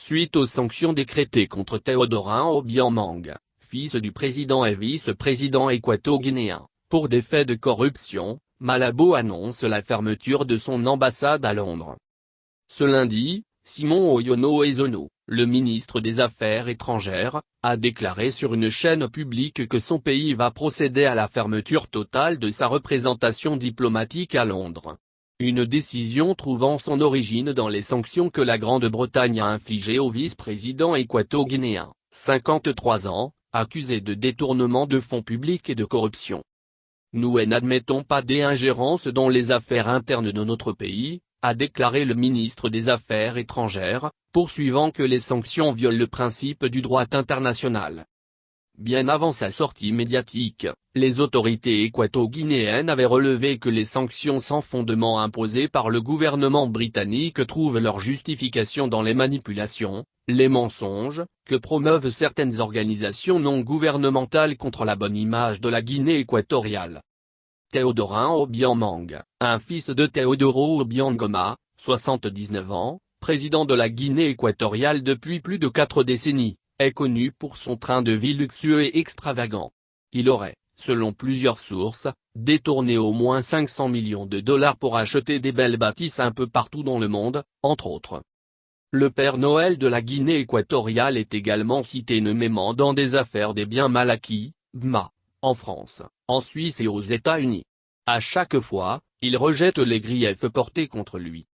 suite aux sanctions décrétées contre Théodorin Obiang, fils du président et vice-président équato-guinéen, pour des faits de corruption, Malabo annonce la fermeture de son ambassade à Londres. Ce lundi, Simon Oyono Ezono, le ministre des Affaires étrangères, a déclaré sur une chaîne publique que son pays va procéder à la fermeture totale de sa représentation diplomatique à Londres. Une décision trouvant son origine dans les sanctions que la Grande-Bretagne a infligées au vice-président équato-guinéen, 53 ans, accusé de détournement de fonds publics et de corruption. Nous n'admettons pas d'ingérence dans les affaires internes de notre pays, a déclaré le ministre des Affaires étrangères, poursuivant que les sanctions violent le principe du droit international. Bien avant sa sortie médiatique, les autorités équato-guinéennes avaient relevé que les sanctions sans fondement imposées par le gouvernement britannique trouvent leur justification dans les manipulations, les mensonges, que promeuvent certaines organisations non gouvernementales contre la bonne image de la Guinée équatoriale. Théodorin Obiang, un fils de Teodoro Obiang Ngoma, 79 ans, président de la Guinée équatoriale depuis plus de 4 décennies, est connu pour son train de vie luxueux et extravagant. Il aurait, selon plusieurs sources, détourné au moins 500 millions de dollars pour acheter des belles bâtisses un peu partout dans le monde, entre autres. Le Père Noël de la Guinée équatoriale est également cité nommément dans des affaires des biens mal acquis, BMA, en France, en Suisse et aux États-Unis. À chaque fois, il rejette les griefs portés contre lui.